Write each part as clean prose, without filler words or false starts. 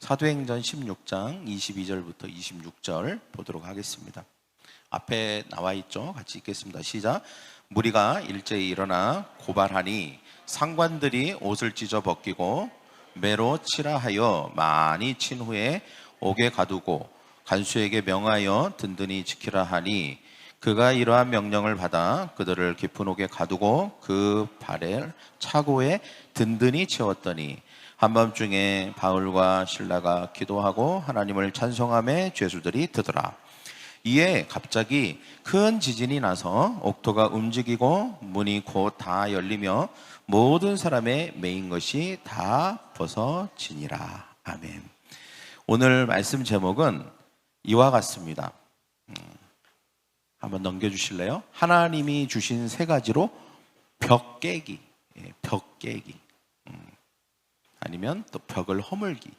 사도행전 16장 22절부터 26절 보도록 하겠습니다. 앞에 나와 있죠? 같이 읽겠습니다. 시작. 무리가 일제히 일어나 고발하니 상관들이 옷을 찢어 벗기고 매로 치라 하여 많이 친 후에 옥에 가두고 간수에게 명하여 든든히 지키라 하니 그가 이러한 명령을 받아 그들을 깊은 옥에 가두고 그 발을 차고에 든든히 채웠더니 한밤중에 바울과 실라가 기도하고 하나님을 찬송하며 죄수들이 드더라. 이에 갑자기 큰 지진이 나서 옥토가 움직이고 문이 곧 다 열리며 모든 사람의 매인 것이 다 벗어지니라. 아멘. 오늘 말씀 제목은 이와 같습니다. 한번 넘겨주실래요? 하나님이 주신 세 가지로 벽 깨기, 벽 깨기, 아니면 또 벽을 허물기,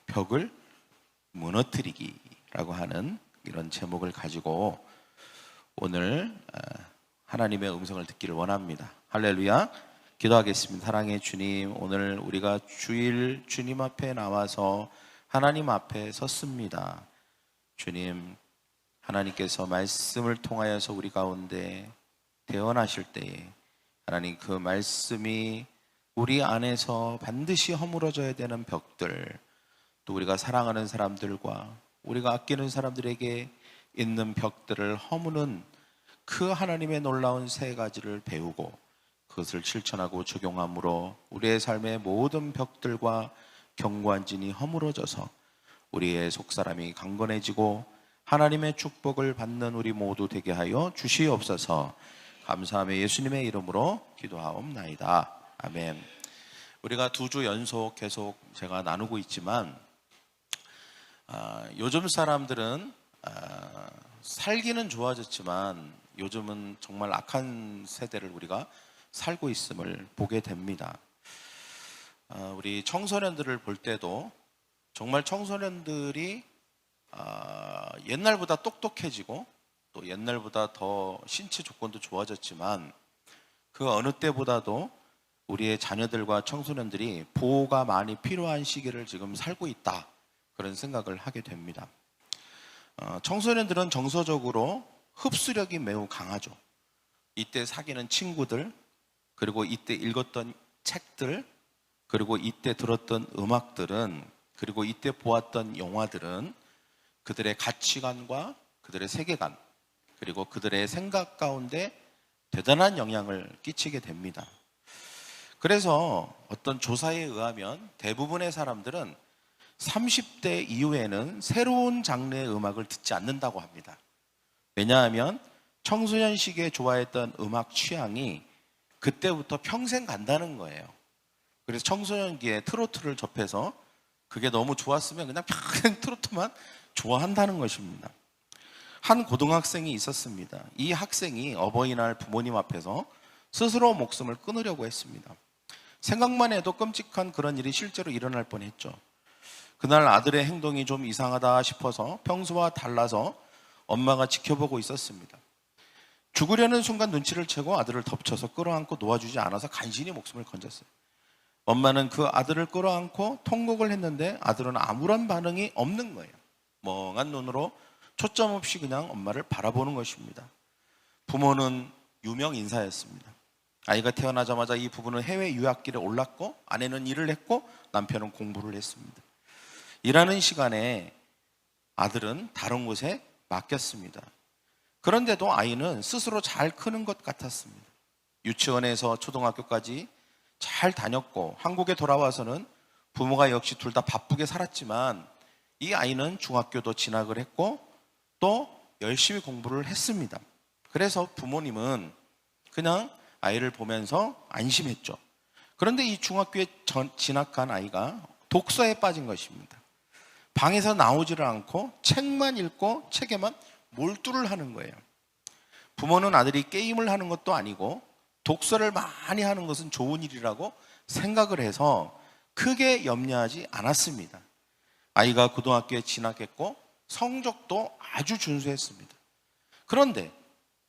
벽을 무너뜨리기라고 하는 이런 제목을 가지고 오늘 하나님의 음성을 듣기를 원합니다. 할렐루야. 기도하겠습니다. 사랑의 주님, 오늘 우리가 주일 주님 앞에 나와서 하나님 앞에 섰습니다. 주님, 하나님께서 말씀을 통하여서 우리 가운데 대언하실 때에 하나님 그 말씀이 우리 안에서 반드시 허물어져야 되는 벽들, 또 우리가 사랑하는 사람들과 우리가 아끼는 사람들에게 있는 벽들을 허무는 그 하나님의 놀라운 세 가지를 배우고 그것을 실천하고 적용함으로 우리의 삶의 모든 벽들과 견고한 진이 허물어져서 우리의 속사람이 강건해지고 하나님의 축복을 받는 우리 모두 되게 하여 주시옵소서. 감사하며 예수님의 이름으로 기도하옵나이다. 아멘. 우리가 2주 연속 계속 제가 나누고 있지만 요즘 사람들은 살기는 좋아졌지만 요즘은 정말 악한 세대를 우리가 살고 있음을 보게 됩니다. 우리 청소년들을 볼 때도 정말 청소년들이 옛날보다 똑똑해지고 또 옛날보다 더 신체 조건도 좋아졌지만 그 어느 때보다도 우리의 자녀들과 청소년들이 보호가 많이 필요한 시기를 지금 살고 있다, 그런 생각을 하게 됩니다. 청소년들은 정서적으로 흡수력이 매우 강하죠. 이때 사귀는 친구들, 그리고 이때 읽었던 책들, 그리고 이때 들었던 음악들은, 그리고 이때 보았던 영화들은 그들의 가치관과 그들의 세계관, 그리고 그들의 생각 가운데 대단한 영향을 끼치게 됩니다. 그래서 어떤 조사에 의하면 대부분의 사람들은 30대 이후에는 새로운 장르의 음악을 듣지 않는다고 합니다. 왜냐하면 청소년 시기에 좋아했던 음악 취향이 그때부터 평생 간다는 거예요. 그래서 청소년기에 트로트를 접해서 그게 너무 좋았으면 그냥 평생 트로트만 좋아한다는 것입니다. 한 고등학생이 있었습니다. 이 학생이 어버이날 부모님 앞에서 스스로 목숨을 끊으려고 했습니다. 생각만 해도 끔찍한 그런 일이 실제로 일어날 뻔했죠. 그날 아들의 행동이 좀 이상하다 싶어서 평소와 달라서 엄마가 지켜보고 있었습니다. 죽으려는 순간 눈치를 채고 아들을 덮쳐서 끌어안고 놓아주지 않아서 간신히 목숨을 건졌어요. 엄마는 그 아들을 끌어안고 통곡을 했는데 아들은 아무런 반응이 없는 거예요. 멍한 눈으로 초점 없이 그냥 엄마를 바라보는 것입니다. 부모는 유명 인사였습니다. 아이가 태어나자마자 이 부부는 해외 유학길에 올랐고 아내는 일을 했고 남편은 공부를 했습니다. 일하는 시간에 아들은 다른 곳에 맡겼습니다. 그런데도 아이는 스스로 잘 크는 것 같았습니다. 유치원에서 초등학교까지 잘 다녔고 한국에 돌아와서는 부모가 역시 둘 다 바쁘게 살았지만 이 아이는 중학교도 진학을 했고 또 열심히 공부를 했습니다. 그래서 부모님은 그냥 아이를 보면서 안심했죠. 그런데 이 중학교에 진학한 아이가 독서에 빠진 것입니다. 방에서 나오지를 않고 책만 읽고 책에만 몰두를 하는 거예요. 부모는 아들이 게임을 하는 것도 아니고 독서를 많이 하는 것은 좋은 일이라고 생각을 해서 크게 염려하지 않았습니다. 아이가 고등학교에 진학했고 성적도 아주 준수했습니다. 그런데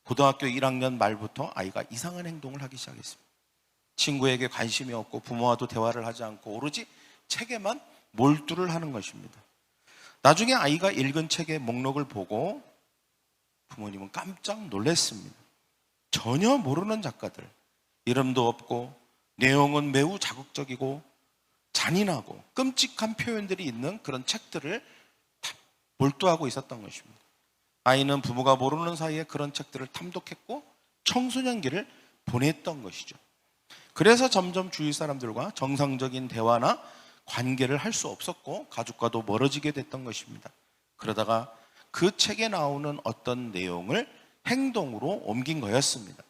고등학교 1학년 말부터 아이가 이상한 행동을 하기 시작했습니다. 친구에게 관심이 없고 부모와도 대화를 하지 않고 오로지 책에만 몰두를 하는 것입니다. 나중에 아이가 읽은 책의 목록을 보고 부모님은 깜짝 놀랐습니다. 전혀 모르는 작가들, 이름도 없고 내용은 매우 자극적이고 잔인하고 끔찍한 표현들이 있는 그런 책들을 다 몰두하고 있었던 것입니다. 아이는 부모가 모르는 사이에 그런 책들을 탐독했고 청소년기를 보냈던 것이죠. 그래서 점점 주위 사람들과 정상적인 대화나 관계를 할 수 없었고 가족과도 멀어지게 됐던 것입니다. 그러다가 그 책에 나오는 어떤 내용을 행동으로 옮긴 거였습니다.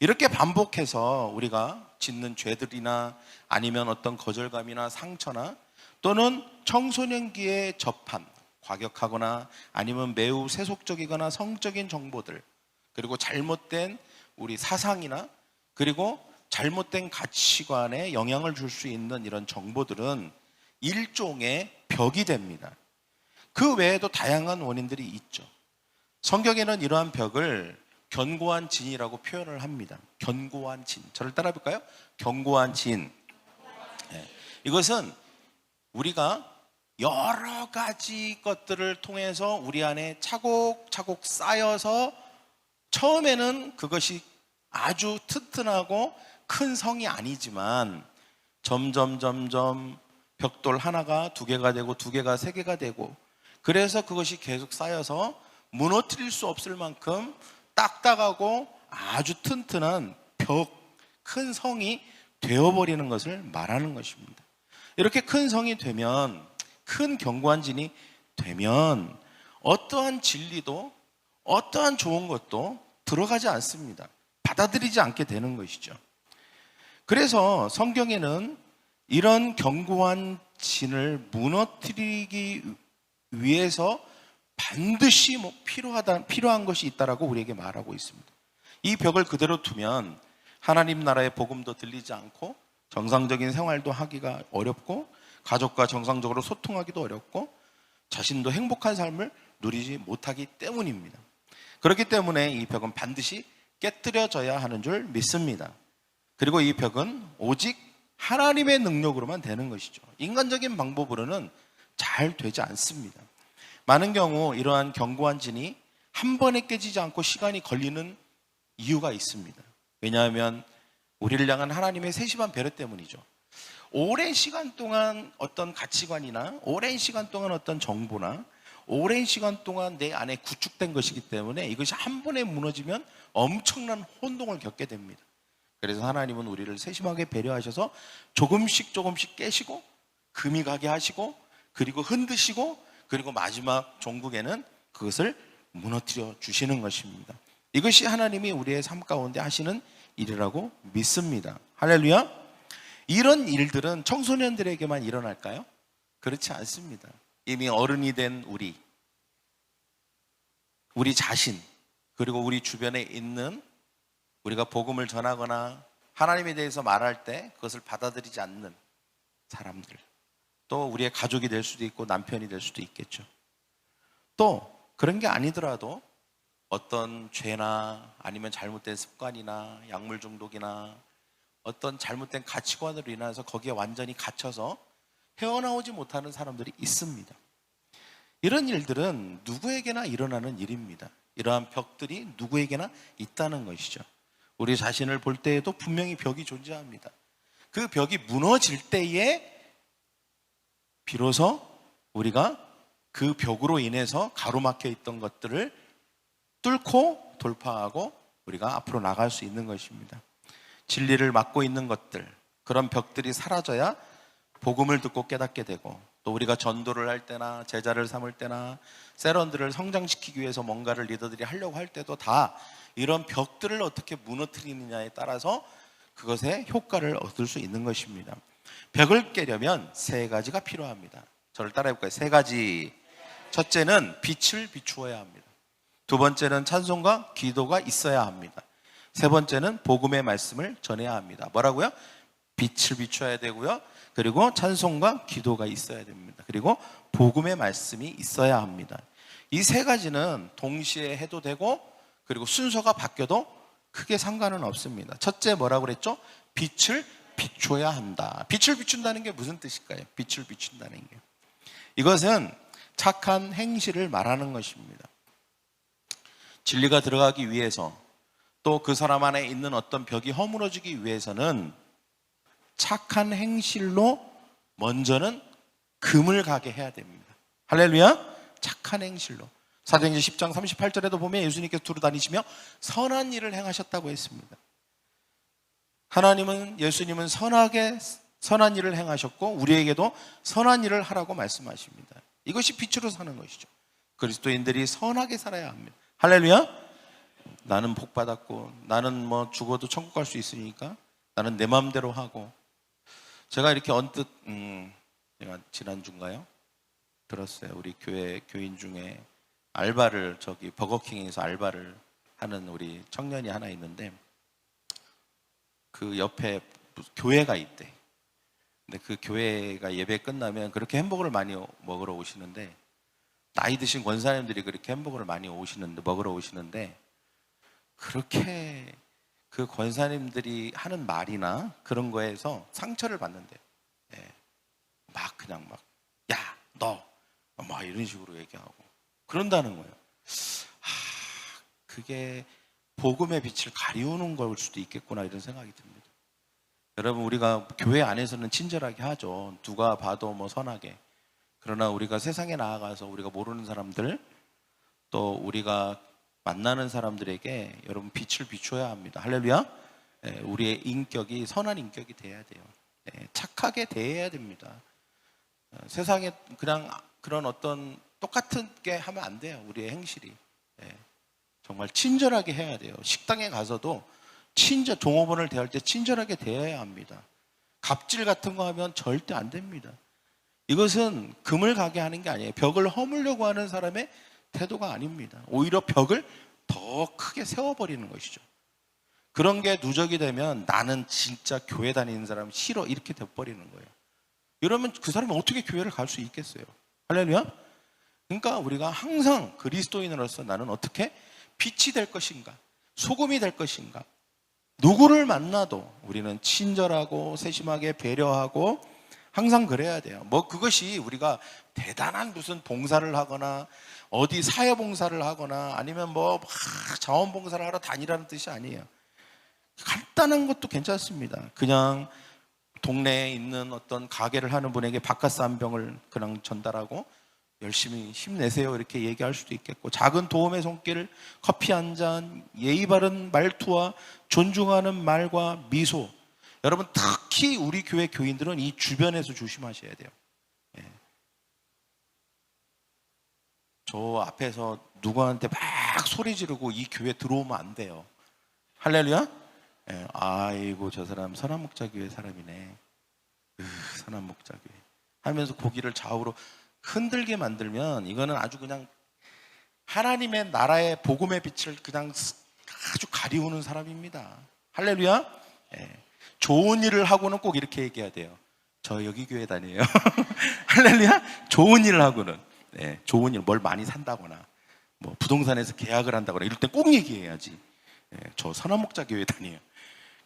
이렇게 반복해서 우리가 짓는 죄들이나 아니면 어떤 거절감이나 상처나 또는 청소년기에 접한 과격하거나 아니면 매우 세속적이거나 성적인 정보들, 그리고 잘못된 우리 사상이나 그리고 잘못된 가치관에 영향을 줄 수 있는 이런 정보들은 일종의 벽이 됩니다. 그 외에도 다양한 원인들이 있죠. 성경에는 이러한 벽을 견고한 진이라고 표현을 합니다. 견고한 진. 저를 따라 해볼까요? 견고한 진. 네. 이것은 우리가 여러 가지 것들을 통해서 우리 안에 차곡차곡 쌓여서 처음에는 그것이 아주 튼튼하고 큰 성이 아니지만 점점 벽돌 하나가 2개가 되고 2개가 3개가 되고, 그래서 그것이 계속 쌓여서 무너뜨릴 수 없을 만큼 딱딱하고 아주 튼튼한 큰 성이 되어버리는 것을 말하는 것입니다. 이렇게 큰 성이 되면, 큰 견고한 진이 되면 어떠한 진리도 어떠한 좋은 것도 들어가지 않습니다. 받아들이지 않게 되는 것이죠. 그래서 성경에는 이런 견고한 진을 무너뜨리기 위해서 반드시 필요한 것이 있다라고 우리에게 말하고 있습니다. 이 벽을 그대로 두면 하나님 나라의 복음도 들리지 않고 정상적인 생활도 하기가 어렵고 가족과 정상적으로 소통하기도 어렵고 자신도 행복한 삶을 누리지 못하기 때문입니다. 그렇기 때문에 이 벽은 반드시 깨뜨려져야 하는 줄 믿습니다. 그리고 이 벽은 오직 하나님의 능력으로만 되는 것이죠. 인간적인 방법으로는 잘 되지 않습니다. 많은 경우 이러한 견고한 진이 한 번에 깨지지 않고 시간이 걸리는 이유가 있습니다. 왜냐하면 우리를 향한 하나님의 세심한 배려 때문이죠. 오랜 시간 동안 어떤 가치관이나 오랜 시간 동안 어떤 정보나 오랜 시간 동안 내 안에 구축된 것이기 때문에 이것이 한 번에 무너지면 엄청난 혼동을 겪게 됩니다. 그래서 하나님은 우리를 세심하게 배려하셔서 조금씩 깨시고 금이 가게 하시고 그리고 흔드시고 그리고 마지막 종국에는 그것을 무너뜨려 주시는 것입니다. 이것이 하나님이 우리의 삶 가운데 하시는 일이라고 믿습니다. 할렐루야. 이런 일들은 청소년들에게만 일어날까요? 그렇지 않습니다. 이미 어른이 된 우리 자신, 그리고 우리 주변에 있는 우리가 복음을 전하거나 하나님에 대해서 말할 때 그것을 받아들이지 않는 사람들, 또 우리의 가족이 될 수도 있고 남편이 될 수도 있겠죠. 또 그런 게 아니더라도 어떤 죄나 아니면 잘못된 습관이나 약물 중독이나 어떤 잘못된 가치관으로 인해서 거기에 완전히 갇혀서 헤어나오지 못하는 사람들이 있습니다. 이런 일들은 누구에게나 일어나는 일입니다. 이러한 벽들이 누구에게나 있다는 것이죠. 우리 자신을 볼 때에도 분명히 벽이 존재합니다. 그 벽이 무너질 때에 비로소 우리가 그 벽으로 인해서 가로막혀 있던 것들을 뚫고 돌파하고 우리가 앞으로 나갈 수 있는 것입니다. 진리를 막고 있는 것들, 그런 벽들이 사라져야 복음을 듣고 깨닫게 되고, 또 우리가 전도를 할 때나 제자를 삼을 때나 세런들을 성장시키기 위해서 뭔가를 리더들이 하려고 할 때도 다 이런 벽들을 어떻게 무너뜨리느냐에 따라서 그것의 효과를 얻을 수 있는 것입니다. 벽을 깨려면 3가지가 필요합니다. 저를 따라해볼까요? 3가지. 첫째는 빛을 비추어야 합니다. 2번째는 찬송과 기도가 있어야 합니다. 3번째는 복음의 말씀을 전해야 합니다. 뭐라고요? 빛을 비춰야 되고요. 그리고 찬송과 기도가 있어야 됩니다. 그리고 복음의 말씀이 있어야 합니다. 이 3가지는 동시에 해도 되고 그리고 순서가 바뀌어도 크게 상관은 없습니다. 첫째 뭐라고 그랬죠? 빛을 비춰야 한다. 빛을 비춘다는 게 무슨 뜻일까요? 빛을 비춘다는 게, 이것은 착한 행실을 말하는 것입니다. 진리가 들어가기 위해서, 또 그 사람 안에 있는 어떤 벽이 허물어지기 위해서는 착한 행실로 먼저는 금을 가게 해야 됩니다. 할렐루야. 착한 행실로. 사도행전 10장 38절에도 보면 예수님께서 두루 다니시며 선한 일을 행하셨다고 했습니다. 하나님은, 예수님은 선한 일을 행하셨고 우리에게도 선한 일을 하라고 말씀하십니다. 이것이 빛으로 사는 것이죠. 그리스도인들이 선하게 살아야 합니다. 할렐루야. 나는 복 받았고 나는 뭐 죽어도 천국 갈 수 있으니까 나는 내 마음대로 하고. 제가 이렇게 언뜻 제가 지난주인가요? 들었어요. 우리 교회 교인 중에 알바를, 저기 버거킹에서 알바를 하는 우리 청년이 하나 있는데, 그 옆에 교회가 있대. 근데 그 교회가 예배 끝나면 그렇게 햄버거를 많이 먹으러 오시는데, 나이 드신 권사님들이 그렇게 햄버거를 많이 먹으러 오시는데, 그렇게 그 권사님들이 하는 말이나 그런 거에서 상처를 받는데, 막 그냥 막, 야, 너, 막 이런 식으로 얘기하고 그런다는 거예요. 그게 복음의 빛을 가리우는 걸 수도 있겠구나, 이런 생각이 듭니다. 여러분, 우리가 교회 안에서는 친절하게 하죠. 누가 봐도 뭐 선하게. 그러나 우리가 세상에 나아가서 우리가 모르는 사람들, 또 우리가 만나는 사람들에게 여러분 빛을 비춰야 합니다. 할렐루야. 우리의 인격이 선한 인격이 돼야 돼요. 착하게 대해야 됩니다. 세상에 그냥 그런 어떤 똑같은 게 하면 안 돼요. 우리의 행실이 정말 친절하게 해야 돼요. 식당에 가서도 종업원을 대할 때 친절하게 대해야 합니다. 갑질 같은 거 하면 절대 안 됩니다. 이것은 금을 가게 하는 게 아니에요. 벽을 허물려고 하는 사람의 태도가 아닙니다. 오히려 벽을 더 크게 세워버리는 것이죠. 그런 게 누적이 되면 나는 진짜 교회 다니는 사람 싫어, 이렇게 돼버리는 거예요. 이러면 그 사람이 어떻게 교회를 갈 수 있겠어요? 할렐루야. 그러니까 우리가 항상 그리스도인으로서 나는 어떻게 빛이 될 것인가, 소금이 될 것인가. 누구를 만나도 우리는 친절하고 세심하게 배려하고 항상 그래야 돼요. 뭐 그것이 우리가 대단한 무슨 봉사를 하거나 어디 사회봉사를 하거나 아니면 뭐 자원봉사를 하러 다니라는 뜻이 아니에요. 간단한 것도 괜찮습니다. 그냥 동네에 있는 어떤 가게를 하는 분에게 바카스 한 병을 그냥 전달하고 열심히 힘내세요, 이렇게 얘기할 수도 있겠고, 작은 도움의 손길, 커피 한 잔, 예의 바른 말투와 존중하는 말과 미소. 여러분, 특히 우리 교회 교인들은 이 주변에서 조심하셔야 돼요. 저 앞에서 누구한테 막 소리 지르고 이 교회 들어오면 안 돼요. 할렐루야. 아이고, 저 사람 선한목자교회 사람이네. 선한목자교회 하면서 고기를 좌우로 흔들게 만들면 이거는 아주 그냥 하나님의 나라의 복음의 빛을 그냥 아주 가리우는 사람입니다. 할렐루야. 좋은 일을 하고는 꼭 이렇게 얘기해야 돼요. 저 여기 교회 다녀요. 할렐루야. 좋은 일을 하고는, 좋은 일, 뭘 많이 산다거나 뭐 부동산에서 계약을 한다거나 이럴 때 꼭 얘기해야지. 저 선한목자 교회 다녀요.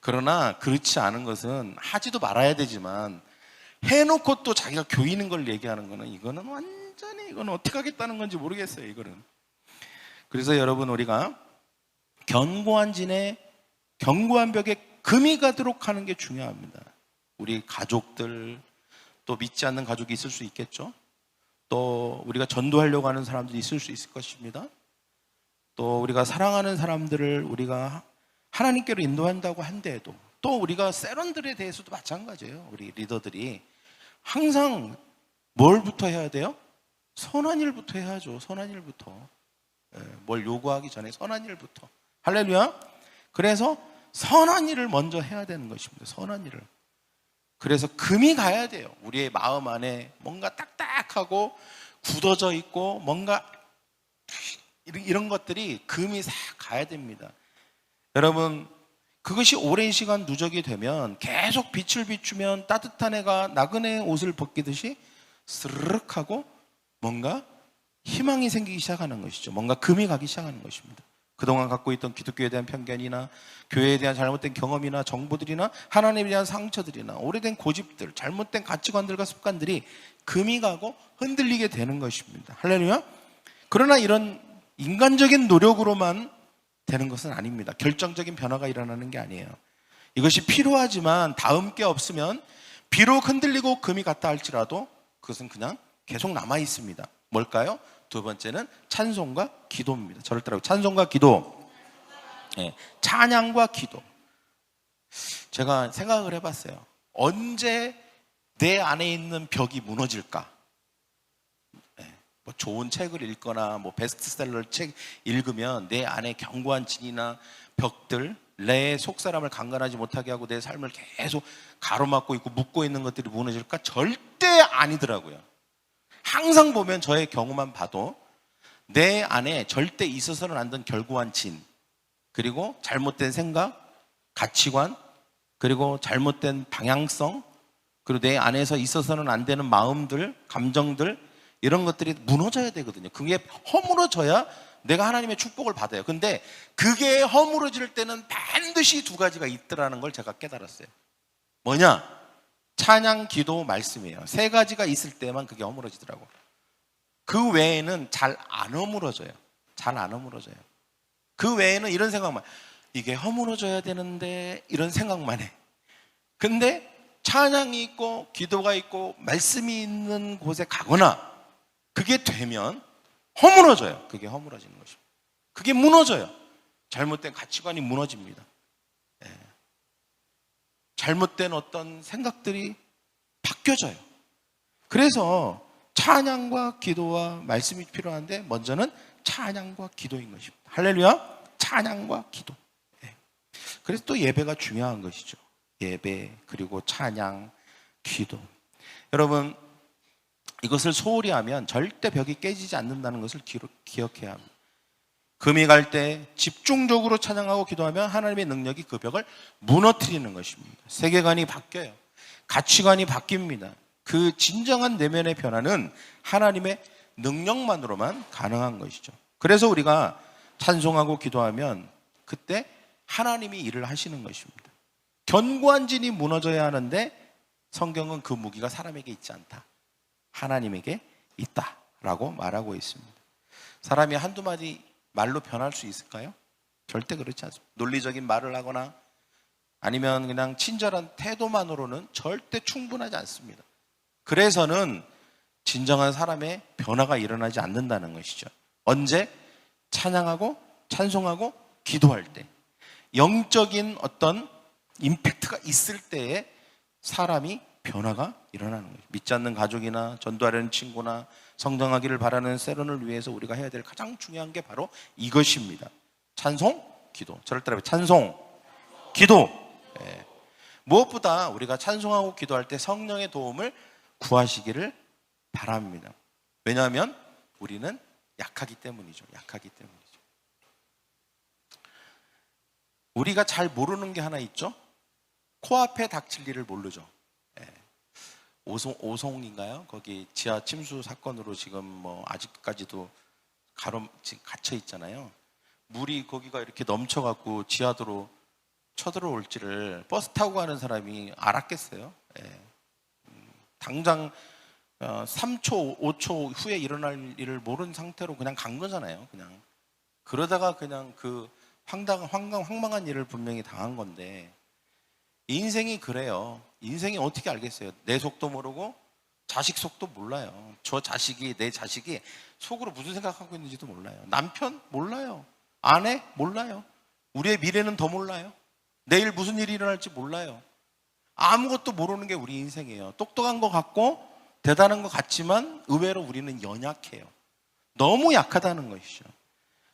그러나 그렇지 않은 것은 하지도 말아야 되지만 해놓고 또 자기가 교인인 걸 얘기하는 거는, 이거는 완전히, 이거는 어떻게 하겠다는 건지 모르겠어요, 이거는. 그래서 여러분, 우리가 견고한 진에 견고한 벽에 금이 가도록 하는 게 중요합니다. 우리 가족들, 또 믿지 않는 가족이 있을 수 있겠죠. 또 우리가 전도하려고 하는 사람들이 있을 수 있을 것입니다. 또 우리가 사랑하는 사람들을 우리가 하나님께로 인도한다고 한데도, 또 우리가 세런들에 대해서도 마찬가지예요. 우리 리더들이 항상 뭘부터 해야 돼요? 선한 일부터 해야죠. 선한 일부터. 뭘 요구하기 전에 선한 일부터. 할렐루야. 그래서 선한 일을 먼저 해야 되는 것입니다. 선한 일을. 그래서 금이 가야 돼요. 우리의 마음 안에 뭔가 딱딱하고 굳어져 있고 뭔가 이런 것들이 금이 싹 가야 됩니다. 여러분, 그것이 오랜 시간 누적이 되면 계속 빛을 비추면 따뜻한 해가 나그네 옷을 벗기듯이 스르륵 하고 뭔가 희망이 생기기 시작하는 것이죠. 뭔가 금이 가기 시작하는 것입니다. 그동안 갖고 있던 기독교에 대한 편견이나 교회에 대한 잘못된 경험이나 정보들이나 하나님에 대한 상처들이나 오래된 고집들, 잘못된 가치관들과 습관들이 금이 가고 흔들리게 되는 것입니다. 할렐루야. 그러나 이런 인간적인 노력으로만 되는 것은 아닙니다. 결정적인 변화가 일어나는 게 아니에요. 이것이 필요하지만 다음 게 없으면 비록 흔들리고 금이 갔다 할지라도 그것은 그냥 계속 남아 있습니다. 뭘까요? 두 번째는 찬송과 기도입니다. 저를 따라요. 찬송과 기도. 네, 찬양과 기도. 제가 생각을 해봤어요. 언제 내 안에 있는 벽이 무너질까? 네, 뭐 좋은 책을 읽거나 뭐 베스트셀러 책 읽으면 내 안에 견고한 진이나 벽들, 내 속사람을 강간하지 못하게 하고 내 삶을 계속 가로막고 있고 묶고 있는 것들이 무너질까? 절대 아니더라고요. 항상 보면 저의 경우만 봐도 내 안에 절대 있어서는 안 되는 견고한 진, 그리고 잘못된 생각, 가치관, 그리고 잘못된 방향성, 그리고 내 안에서 있어서는 안 되는 마음들, 감정들, 이런 것들이 무너져야 되거든요. 그게 허물어져야 내가 하나님의 축복을 받아요. 근데 그게 허물어질 때는 반드시 두 가지가 있더라는 걸 제가 깨달았어요. 뭐냐? 찬양, 기도, 말씀이에요. 세 가지가 있을 때만 그게 허물어지더라고. 그 외에는 잘 안 허물어져요. 잘 안 허물어져요. 그 외에는 이런 생각만, 이게 허물어져야 되는데 이런 생각만 해. 근데 찬양이 있고 기도가 있고 말씀이 있는 곳에 가거나 그게 되면 허물어져요. 그게 허물어지는 것입니다. 그게 무너져요. 잘못된 가치관이 무너집니다. 네. 잘못된 어떤 생각들이 바뀌어져요. 그래서 찬양과 기도와 말씀이 필요한데 먼저는 찬양과 기도인 것입니다. 할렐루야. 찬양과 기도. 네. 그래서 또 예배가 중요한 것이죠. 예배, 그리고 찬양, 기도. 여러분, 이것을 소홀히 하면 절대 벽이 깨지지 않는다는 것을 기억해야 합니다. 금이 갈 때 집중적으로 찬양하고 기도하면 하나님의 능력이 그 벽을 무너뜨리는 것입니다. 세계관이 바뀌어요. 가치관이 바뀝니다. 그 진정한 내면의 변화는 하나님의 능력만으로만 가능한 것이죠. 그래서 우리가 찬송하고 기도하면 그때 하나님이 일을 하시는 것입니다. 견고한 진이 무너져야 하는데 성경은 그 무기가 사람에게 있지 않다. 하나님에게 있다라고 말하고 있습니다. 사람이 한두 마디 말로 변할 수 있을까요? 절대 그렇지 않습니다. 논리적인 말을 하거나 아니면 그냥 친절한 태도만으로는 절대 충분하지 않습니다. 그래서는 진정한 사람의 변화가 일어나지 않는다는 것이죠. 언제? 찬양하고 찬송하고 기도할 때, 영적인 어떤 임팩트가 있을 때에 사람이 변화가 일어나는 거죠. 믿지 않는 가족이나 전도하려는 친구나 성장하기를 바라는 세론을 위해서 우리가 해야 될 가장 중요한 게 바로 이것입니다. 찬송, 기도. 저를 따라해. 찬송, 기도. 네. 무엇보다 우리가 찬송하고 기도할 때 성령의 도움을 구하시기를 바랍니다. 왜냐하면 우리는 약하기 때문이죠. 약하기 때문이죠. 우리가 잘 모르는 게 하나 있죠. 코앞에 닥칠 일을 모르죠. 네. 오송인가요? 거기 지하 침수 사건으로 지금 뭐 아직까지도 지금 갇혀 있잖아요. 물이 거기가 이렇게 넘쳐갖고 지하도로 쳐들어올지를 버스 타고 가는 사람이 알았겠어요? 네. 당장 3초, 5초 후에 일어날 일을 모르는 상태로 그냥 간 거잖아요. 그냥 그러다가 그냥 그 황망한 일을 분명히 당한 건데, 인생이 그래요. 인생이 어떻게 알겠어요? 내 속도 모르고 자식 속도 몰라요. 내 자식이 속으로 무슨 생각하고 있는지도 몰라요. 남편 몰라요. 아내 몰라요. 우리의 미래는 더 몰라요. 내일 무슨 일이 일어날지 몰라요. 아무것도 모르는 게 우리 인생이에요. 똑똑한 것 같고 대단한 것 같지만 의외로 우리는 연약해요. 너무 약하다는 것이죠.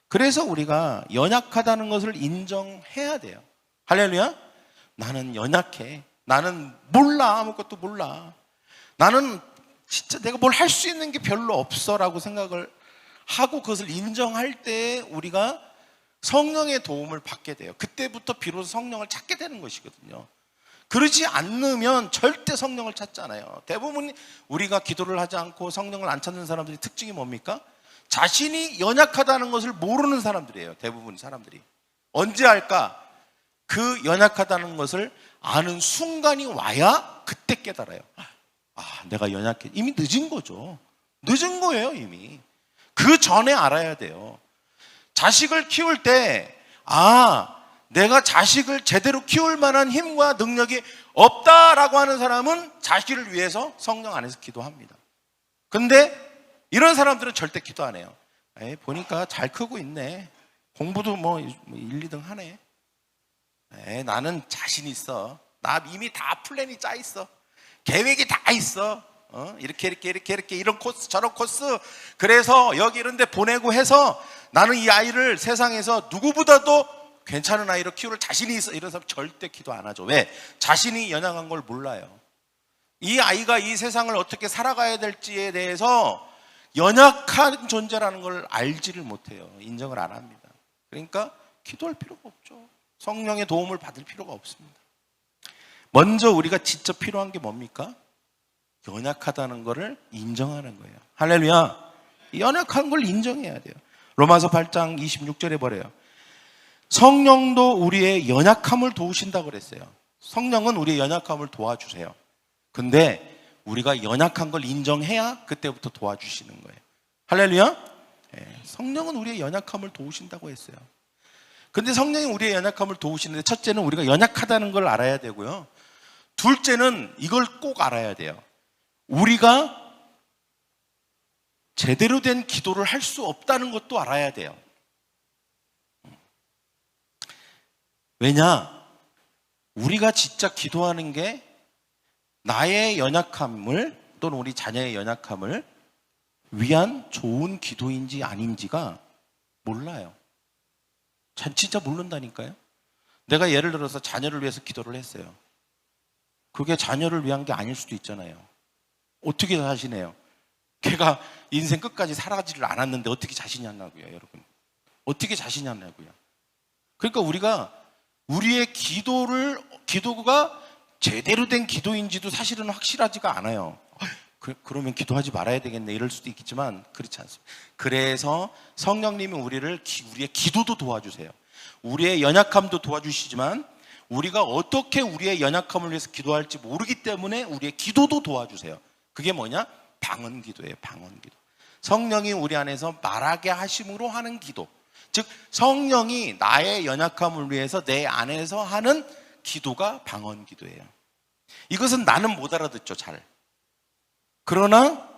그래서 우리가 연약하다는 것을 인정해야 돼요. 할렐루야. 나는 연약해. 나는 몰라. 아무것도 몰라. 나는 진짜 내가 뭘 할 수 있는 게 별로 없어 라고 생각을 하고 그것을 인정할 때 우리가 성령의 도움을 받게 돼요. 그때부터 비로소 성령을 찾게 되는 것이거든요. 그러지 않으면 절대 성령을 찾잖아요. 대부분 우리가 기도를 하지 않고 성령을 안 찾는 사람들의 특징이 뭡니까? 자신이 연약하다는 것을 모르는 사람들이에요. 대부분 사람들이. 언제 알까? 그 연약하다는 것을 아는 순간이 와야 그때 깨달아요. 내가 연약해. 이미 늦은 거죠. 늦은 거예요, 이미. 그 전에 알아야 돼요. 자식을 키울 때, 내가 자식을 제대로 키울 만한 힘과 능력이 없다라고 하는 사람은 자식을 위해서 성령 안에서 기도합니다. 근데 이런 사람들은 절대 기도 안 해요. 보니까 잘 크고 있네. 공부도 뭐 1, 2등 하네. 나는 자신 있어. 나 이미 다 플랜이 짜 있어. 계획이 다 있어. 이렇게 이런 코스 저런 코스. 그래서 여기 이런 데 보내고 해서 나는 이 아이를 세상에서 누구보다도 괜찮은 아이로 키울 자신이 있어. 이런 사람 절대 기도 안 하죠. 왜? 자신이 연약한 걸 몰라요. 이 아이가 이 세상을 어떻게 살아가야 될지에 대해서 연약한 존재라는 걸 알지를 못해요. 인정을 안 합니다. 그러니까 기도할 필요가 없죠. 성령의 도움을 받을 필요가 없습니다. 먼저 우리가 진짜 필요한 게 뭡니까? 연약하다는 것을 인정하는 거예요. 할렐루야. 연약한 걸 인정해야 돼요. 로마서 8장 26절에 뭐래요? 성령도 우리의 연약함을 도우신다고 그랬어요. 성령은 우리의 연약함을 도와주세요. 근데 우리가 연약한 걸 인정해야 그때부터 도와주시는 거예요. 할렐루야. 성령은 우리의 연약함을 도우신다고 했어요. 근데 성령이 우리의 연약함을 도우시는데 첫째는 우리가 연약하다는 걸 알아야 되고요. 둘째는 이걸 꼭 알아야 돼요. 우리가 제대로 된 기도를 할 수 없다는 것도 알아야 돼요. 왜냐? 우리가 진짜 기도하는 게 나의 연약함을 또는 우리 자녀의 연약함을 위한 좋은 기도인지 아닌지가 몰라요. 진짜 모른다니까요. 내가 예를 들어서 자녀를 위해서 기도를 했어요. 그게 자녀를 위한 게 아닐 수도 있잖아요. 어떻게 자신해요? 걔가 인생 끝까지 살아가지를 않았는데 어떻게 자신이 하냐고요, 여러분. 어떻게 자신이 하냐고요. 그러니까 우리가 우리의 기도가 제대로 된 기도인지도 사실은 확실하지가 않아요. 그러면 기도하지 말아야 되겠네 이럴 수도 있겠지만 그렇지 않습니다. 그래서 성령님이 우리의 기도도 도와주세요. 우리의 연약함도 도와주시지만 우리가 어떻게 우리의 연약함을 위해서 기도할지 모르기 때문에 우리의 기도도 도와주세요. 그게 뭐냐? 방언기도예요. 방언기도. 성령이 우리 안에서 말하게 하심으로 하는 기도. 즉 성령이 나의 연약함을 위해서 내 안에서 하는 기도가 방언기도예요. 이것은 나는 못 알아듣죠, 잘. 그러나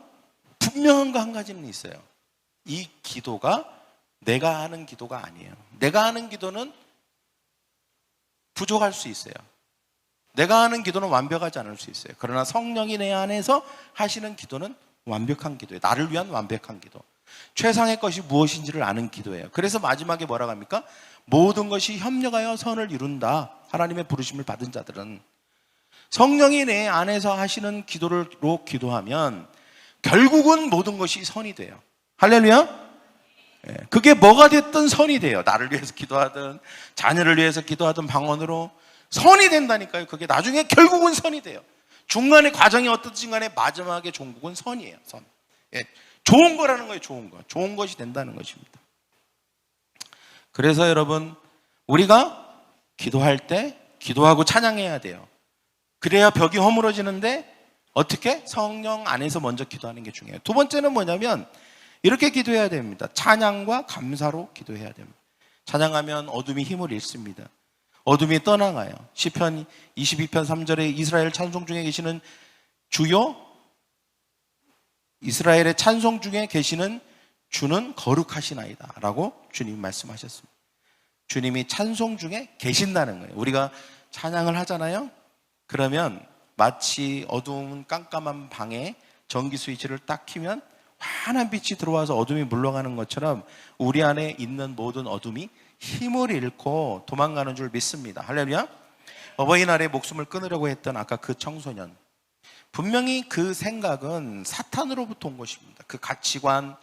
분명한 거 한 가지는 있어요. 이 기도가 내가 하는 기도가 아니에요. 내가 하는 기도는 부족할 수 있어요. 내가 하는 기도는 완벽하지 않을 수 있어요. 그러나 성령이 내 안에서 하시는 기도는 완벽한 기도예요. 나를 위한 완벽한 기도. 최상의 것이 무엇인지를 아는 기도예요. 그래서 마지막에 뭐라고 합니까? 모든 것이 협력하여 선을 이룬다. 하나님의 부르심을 받은 자들은. 성령이 내 안에서 하시는 기도로 기도하면 결국은 모든 것이 선이 돼요. 할렐루야. 그게 뭐가 됐든 선이 돼요. 나를 위해서 기도하든 자녀를 위해서 기도하든 방언으로 선이 된다니까요. 그게 나중에 결국은 선이 돼요. 중간에 과정이 어떻든 간에 마지막에 종국은 선이에요. 선. 좋은 거라는 거예요. 좋은 거. 좋은 것이 된다는 것입니다. 그래서 여러분 우리가 기도할 때 기도하고 찬양해야 돼요. 그래야 벽이 허물어지는데 어떻게? 성령 안에서 먼저 기도하는 게 중요해요. 두 번째는 뭐냐면 이렇게 기도해야 됩니다. 찬양과 감사로 기도해야 됩니다. 찬양하면 어둠이 힘을 잃습니다. 어둠이 떠나가요. 시편 22편 3절에 이스라엘 찬송 중에 계시는 주요 이스라엘의 찬송 중에 계시는 주는 거룩하시나이다 라고 주님이 말씀하셨습니다. 주님이 찬송 중에 계신다는 거예요. 우리가 찬양을 하잖아요. 그러면 마치 어두운 깜깜한 방에 전기 스위치를 딱 켜면 환한 빛이 들어와서 어둠이 물러가는 것처럼 우리 안에 있는 모든 어둠이 힘을 잃고 도망가는 줄 믿습니다. 할렐루야. 어버이날에 목숨을 끊으려고 했던 아까 그 청소년, 분명히 그 생각은 사탄으로부터 온 것입니다. 그 가치관,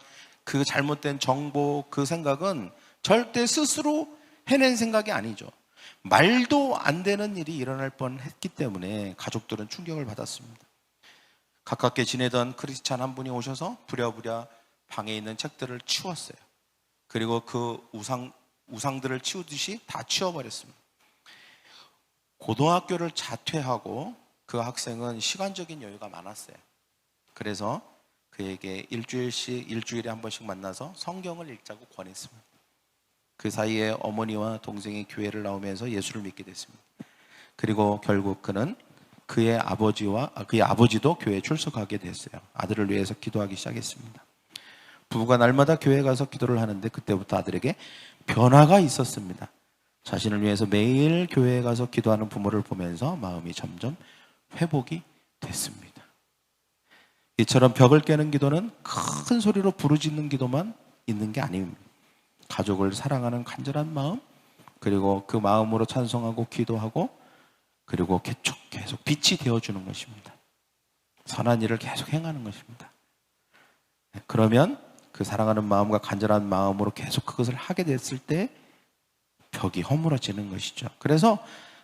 그 잘못된 정보, 그 생각은 절대 스스로 해낸 생각이 아니죠. 말도 안 되는 일이 일어날 뻔했기 때문에 가족들은 충격을 받았습니다. 가깝게 지내던 크리스찬 한 분이 오셔서 부랴부랴 방에 있는 책들을 치웠어요. 그리고 그 우상들을 치우듯이 다 치워버렸습니다. 고등학교를 자퇴하고 그 학생은 시간적인 여유가 많았어요. 그래서 그에게 일주일에 한 번씩 만나서 성경을 읽자고 권했습니다. 그 사이에 어머니와 동생이 교회를 나오면서 예수를 믿게 됐습니다. 그리고 결국 그는 그의 아버지도 교회에 출석하게 됐어요. 아들을 위해서 기도하기 시작했습니다. 부부가 날마다 교회에 가서 기도를 하는데 그때부터 아들에게 변화가 있었습니다. 자신을 위해서 매일 교회에 가서 기도하는 부모를 보면서 마음이 점점 회복이 됐습니다. 이처럼 벽을 깨는 기도는 큰 소리로 부르짖는 기도만 있는 게 아닙니다. 가족을 사랑하는 간절한 마음, 그리고 그 마음으로 찬송하고 기도하고, 그리고 계속 빛이 되어주는 것입니다. 선한 일을 계속 행하는 것입니다. 그러면 그 사랑하는 마음과 간절한 마음으로 계속 그것을 하게 됐을 때 벽이 허물어지는 것이죠. 그래서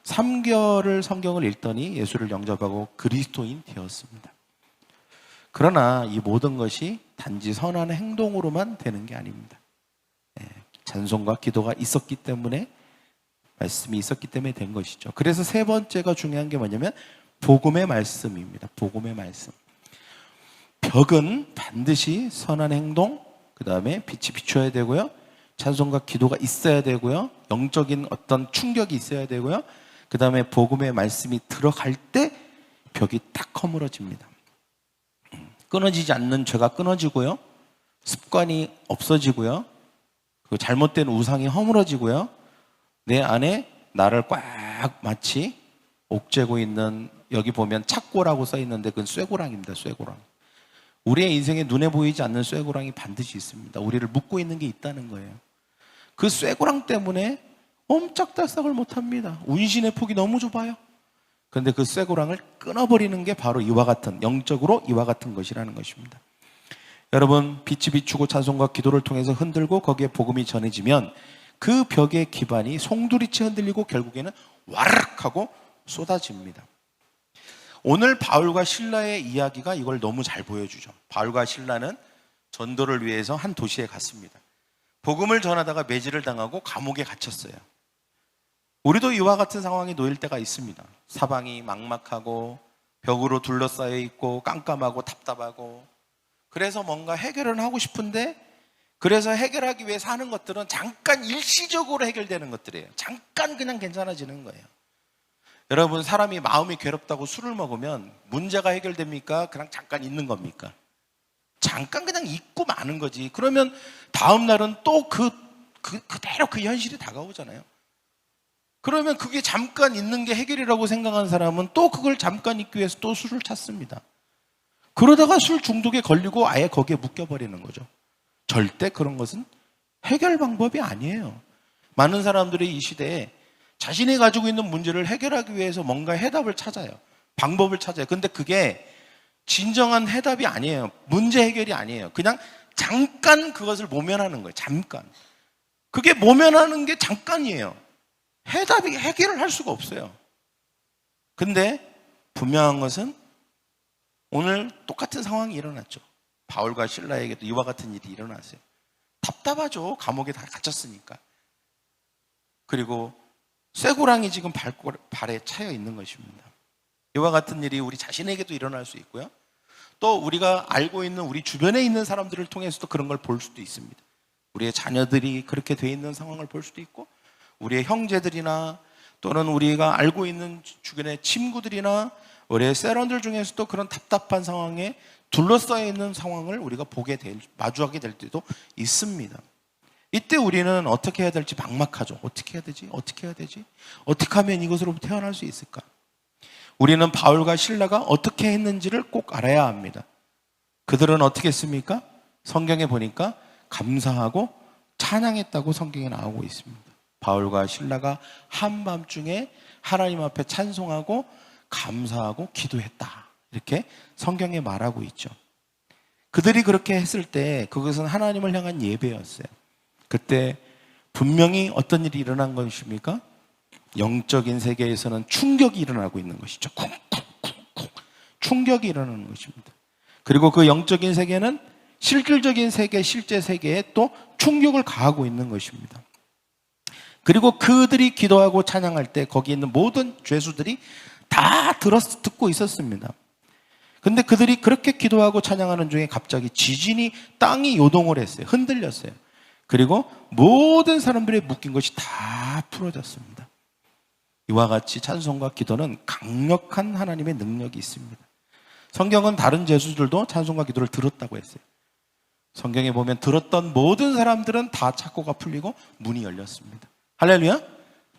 3개월을 성경을 읽더니 예수를 영접하고 그리스도인 되었습니다. 그러나 이 모든 것이 단지 선한 행동으로만 되는 게 아닙니다. 찬송과 기도가 있었기 때문에, 말씀이 있었기 때문에 된 것이죠. 그래서 세 번째가 중요한 게 뭐냐면 복음의 말씀입니다. 복음의 말씀. 벽은 반드시 선한 행동, 그 다음에 빛이 비춰야 되고요, 찬송과 기도가 있어야 되고요, 영적인 어떤 충격이 있어야 되고요, 그 다음에 복음의 말씀이 들어갈 때 벽이 딱 허물어집니다. 끊어지지 않는 죄가 끊어지고요, 습관이 없어지고요, 그 잘못된 우상이 허물어지고요, 내 안에 나를 꽉 마치 옥죄고 있는, 여기 보면 착고라고 써 있는데 그건 쇠고랑입니다. 쇠고랑. 우리의 인생에 눈에 보이지 않는 쇠고랑이 반드시 있습니다. 우리를 묶고 있는 게 있다는 거예요. 그 쇠고랑 때문에 옴짝달싹을 못합니다. 운신의 폭이 너무 좁아요. 그런데 그 쇠고랑을 끊어버리는 게 바로 이와 같은, 영적으로 이와 같은 것이라는 것입니다. 여러분, 빛이 비추고 찬송과 기도를 통해서 흔들고 거기에 복음이 전해지면 그 벽의 기반이 송두리째 흔들리고 결국에는 와르륵 하고 쏟아집니다. 오늘 바울과 실라의 이야기가 이걸 너무 잘 보여주죠. 바울과 실라는 전도를 위해서 한 도시에 갔습니다. 복음을 전하다가 매질을 당하고 감옥에 갇혔어요. 우리도 이와 같은 상황에 놓일 때가 있습니다. 사방이 막막하고 벽으로 둘러싸여 있고 깜깜하고 답답하고, 그래서 뭔가 해결은 하고 싶은데, 그래서 해결하기 위해서 하는 것들은 잠깐 일시적으로 해결되는 것들이에요. 잠깐 그냥 괜찮아지는 거예요. 여러분, 사람이 마음이 괴롭다고 술을 먹으면 문제가 해결됩니까? 그냥 잠깐 있는 겁니까? 잠깐 그냥 잊고 마는 거지. 그러면 다음 날은 또 그대로 그 현실이 다가오잖아요. 그러면 그게 잠깐 있는 게 해결이라고 생각하는 사람은 또 그걸 잠깐 잊기 위해서 또 술을 찾습니다. 그러다가 술 중독에 걸리고 아예 거기에 묶여버리는 거죠. 절대 그런 것은 해결 방법이 아니에요. 많은 사람들이 이 시대에 자신이 가지고 있는 문제를 해결하기 위해서 뭔가 해답을 찾아요. 방법을 찾아요. 근데 그게 진정한 해답이 아니에요. 문제 해결이 아니에요. 그냥 잠깐 그것을 모면하는 거예요. 잠깐. 그게 모면하는 게 잠깐이에요. 해결을 할 수가 없어요. 근데 분명한 것은 오늘 똑같은 상황이 일어났죠. 바울과 실라에게도 이와 같은 일이 일어났어요. 답답하죠. 감옥에 다 갇혔으니까. 그리고 쇠고랑이 지금 발에 차여 있는 것입니다. 이와 같은 일이 우리 자신에게도 일어날 수 있고요, 또 우리가 알고 있는 우리 주변에 있는 사람들을 통해서도 그런 걸 볼 수도 있습니다. 우리의 자녀들이 그렇게 돼 있는 상황을 볼 수도 있고, 우리의 형제들이나 또는 우리가 알고 있는 주변의 친구들이나 우리의 세런들 중에서도 그런 답답한 상황에 둘러싸여 있는 상황을 우리가 마주하게 될 때도 있습니다. 이때 우리는 어떻게 해야 될지 막막하죠. 어떻게 해야 되지? 어떻게 해야 되지? 어떻게 하면 이것으로부터 태어날 수 있을까? 우리는 바울과 실라가 어떻게 했는지를 꼭 알아야 합니다. 그들은 어떻게 했습니까? 성경에 보니까 감사하고 찬양했다고 성경에 나오고 있습니다. 바울과 실라가 한밤중에 하나님 앞에 찬송하고 감사하고 기도했다, 이렇게 성경에 말하고 있죠. 그들이 그렇게 했을 때 그것은 하나님을 향한 예배였어요. 그때 분명히 어떤 일이 일어난 것입니까? 영적인 세계에서는 충격이 일어나고 있는 것이죠. 쿵쿵쿵쿵 충격이 일어나는 것입니다. 그리고 그 영적인 세계는 실질적인 세계, 실제 세계에 또 충격을 가하고 있는 것입니다. 그리고 그들이 기도하고 찬양할 때 거기 있는 모든 죄수들이 다 듣고 있었습니다. 근데 그들이 그렇게 기도하고 찬양하는 중에 갑자기 지진이 땅이 요동을 했어요. 흔들렸어요. 그리고 모든 사람들의 묶인 것이 다 풀어졌습니다. 이와 같이 찬송과 기도는 강력한 하나님의 능력이 있습니다. 성경은 다른 죄수들도 찬송과 기도를 들었다고 했어요. 성경에 보면 들었던 모든 사람들은 다 착고가 풀리고 문이 열렸습니다. 할렐루야!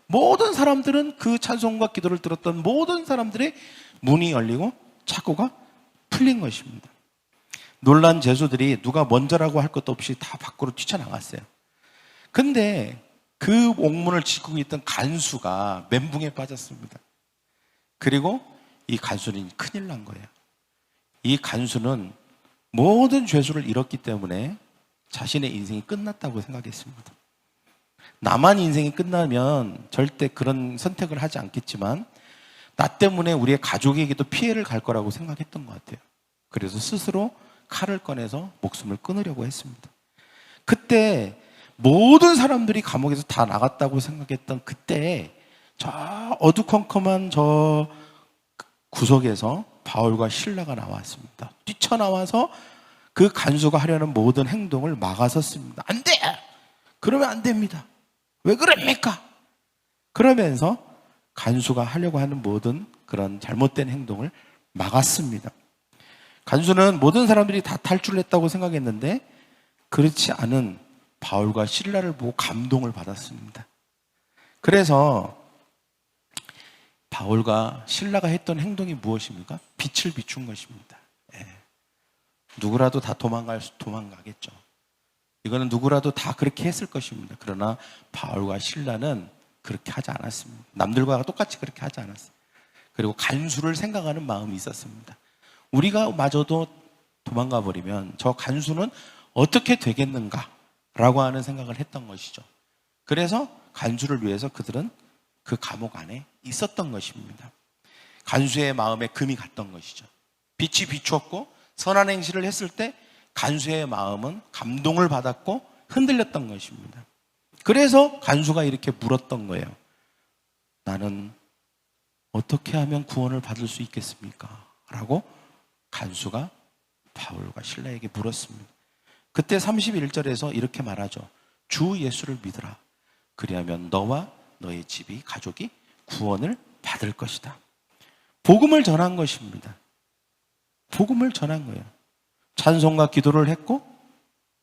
모든 사람들은 그 찬송과 기도를 들었던 모든 사람들의 문이 열리고 착고가 풀린 것입니다. 놀란 죄수들이 누가 먼저라고 할 것도 없이 다 밖으로 뛰쳐나갔어요. 근데 그 옥문을 지키고 있던 간수가 멘붕에 빠졌습니다. 그리고 이 간수는 큰일 난 거예요. 이 간수는 모든 죄수를 잃었기 때문에 자신의 인생이 끝났다고 생각했습니다. 나만 인생이 끝나면 절대 그런 선택을 하지 않겠지만 나 때문에 우리의 가족에게도 피해를 갈 거라고 생각했던 것 같아요. 그래서 스스로 칼을 꺼내서 목숨을 끊으려고 했습니다. 그때 모든 사람들이 감옥에서 다 나갔다고 생각했던 그때 저 어두컴컴한 저 구석에서 바울과 실라가 나왔습니다. 뛰쳐나와서 그 간수가 하려는 모든 행동을 막아섰습니다. 안 돼! 그러면 안 됩니다. 왜 그럽니까? 그러면서 간수가 하려고 하는 모든 그런 잘못된 행동을 막았습니다. 간수는 모든 사람들이 다 탈출했다고 생각했는데 그렇지 않은 바울과 실라를 보고 감동을 받았습니다. 그래서 바울과 실라가 했던 행동이 무엇입니까? 빛을 비춘 것입니다. 누구라도 다 도망가겠죠. 이거는 누구라도 다 그렇게 했을 것입니다. 그러나 바울과 실라는 그렇게 하지 않았습니다. 남들과 똑같이 그렇게 하지 않았어요. 그리고 간수를 생각하는 마음이 있었습니다. 우리가 마저도 도망가 버리면 저 간수는 어떻게 되겠는가라고 하는 생각을 했던 것이죠. 그래서 간수를 위해서 그들은 그 감옥 안에 있었던 것입니다. 간수의 마음에 금이 갔던 것이죠. 빛이 비추었고 선한 행실을 했을 때 간수의 마음은 감동을 받았고 흔들렸던 것입니다. 그래서 간수가 이렇게 물었던 거예요. 나는 어떻게 하면 구원을 받을 수 있겠습니까? 라고 간수가 바울과 실라에게 물었습니다. 그때 31절에서 이렇게 말하죠. 주 예수를 믿으라. 그리하면 너와 너의 집이 가족이 구원을 받을 것이다. 복음을 전한 것입니다. 복음을 전한 거예요. 찬송과 기도를 했고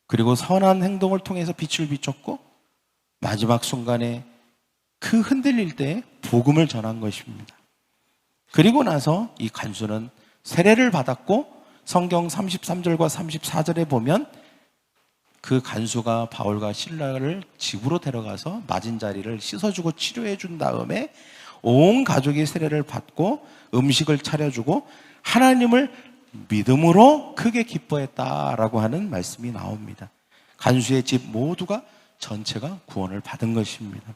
그리고 선한 행동을 통해서 빛을 비췄고 마지막 순간에 그 흔들릴 때 복음을 전한 것입니다. 그리고 나서 이 간수는 세례를 받았고 성경 33절과 34절에 보면 그 간수가 바울과 실라를 집으로 데려가서 맞은 자리를 씻어주고 치료해 준 다음에 온 가족이 세례를 받고 음식을 차려주고 하나님을 믿음으로 크게 기뻐했다라고 하는 말씀이 나옵니다. 간수의 집 모두가 전체가 구원을 받은 것입니다.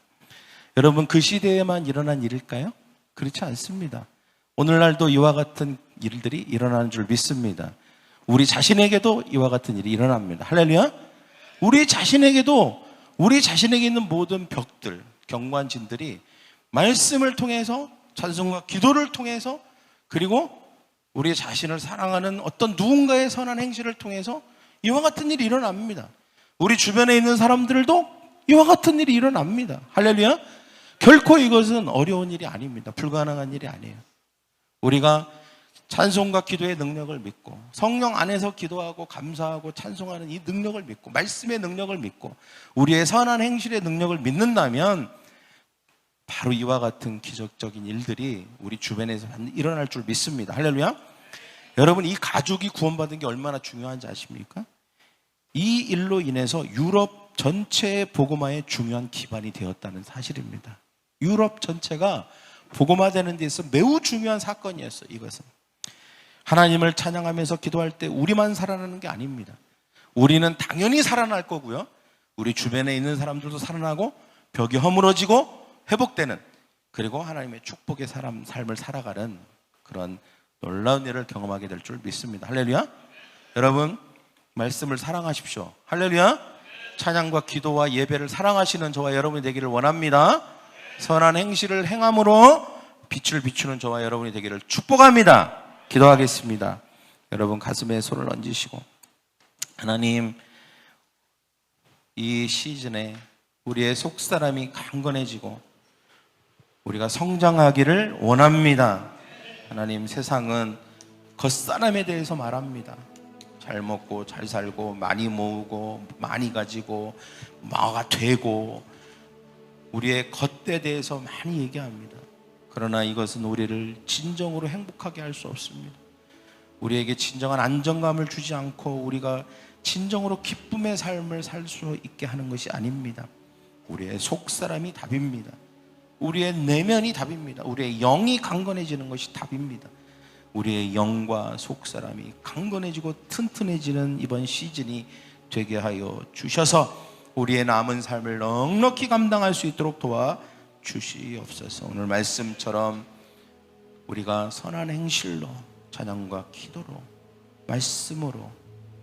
여러분, 그 시대에만 일어난 일일까요? 그렇지 않습니다. 오늘날도 이와 같은 일들이 일어나는 줄 믿습니다. 우리 자신에게도 이와 같은 일이 일어납니다. 할렐루야! 우리 자신에게도 우리 자신에게 있는 모든 벽들, 경관진들이 말씀을 통해서 찬송과 기도를 통해서 그리고 우리 자신을 사랑하는 어떤 누군가의 선한 행실을 통해서 이와 같은 일이 일어납니다. 우리 주변에 있는 사람들도 이와 같은 일이 일어납니다. 할렐루야! 결코 이것은 어려운 일이 아닙니다. 불가능한 일이 아니에요. 우리가 찬송과 기도의 능력을 믿고 성령 안에서 기도하고 감사하고 찬송하는 이 능력을 믿고 말씀의 능력을 믿고 우리의 선한 행실의 능력을 믿는다면 바로 이와 같은 기적적인 일들이 우리 주변에서 일어날 줄 믿습니다. 할렐루야! 여러분, 이 가족이 구원받은 게 얼마나 중요한지 아십니까? 이 일로 인해서 유럽 전체의 복음화의 중요한 기반이 되었다는 사실입니다. 유럽 전체가 복음화되는 데 있어서 매우 중요한 사건이었어요. 이것은 하나님을 찬양하면서 기도할 때 우리만 살아나는 게 아닙니다. 우리는 당연히 살아날 거고요. 우리 주변에 있는 사람들도 살아나고 벽이 허물어지고 회복되는, 그리고 하나님의 축복의 삶을 살아가는 그런 놀라운 일을 경험하게 될 줄 믿습니다. 할렐루야! 여러분, 말씀을 사랑하십시오. 할렐루야. 찬양과 기도와 예배를 사랑하시는 저와 여러분이 되기를 원합니다. 선한 행실을 행함으로 빛을 비추는 저와 여러분이 되기를 축복합니다. 기도하겠습니다. 여러분 가슴에 손을 얹으시고, 하나님, 이 시즌에 우리의 속사람이 강건해지고 우리가 성장하기를 원합니다. 하나님, 세상은 겉사람에 대해서 말합니다. 잘 먹고 잘 살고 많이 모으고 많이 가지고 뭐가 되고 우리의 겉에 대해서 많이 얘기합니다. 그러나 이것은 우리를 진정으로 행복하게 할 수 없습니다. 우리에게 진정한 안정감을 주지 않고 우리가 진정으로 기쁨의 삶을 살 수 있게 하는 것이 아닙니다. 우리의 속사람이 답입니다. 우리의 내면이 답입니다. 우리의 영이 강건해지는 것이 답입니다. 우리의 영과 속사람이 강건해지고 튼튼해지는 이번 시즌이 되게 하여 주셔서 우리의 남은 삶을 넉넉히 감당할 수 있도록 도와 주시옵소서. 오늘 말씀처럼 우리가 선한 행실로, 찬양과 기도로, 말씀으로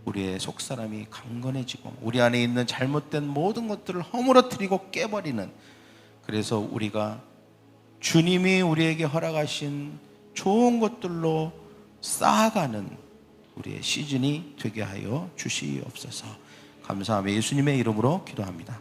우리의 속사람이 강건해지고 우리 안에 있는 잘못된 모든 것들을 허물어뜨리고 깨버리는, 그래서 우리가 주님이 우리에게 허락하신 좋은 것들로 쌓아가는 우리의 시즌이 되게 하여 주시옵소서. 감사하며 예수님의 이름으로 기도합니다.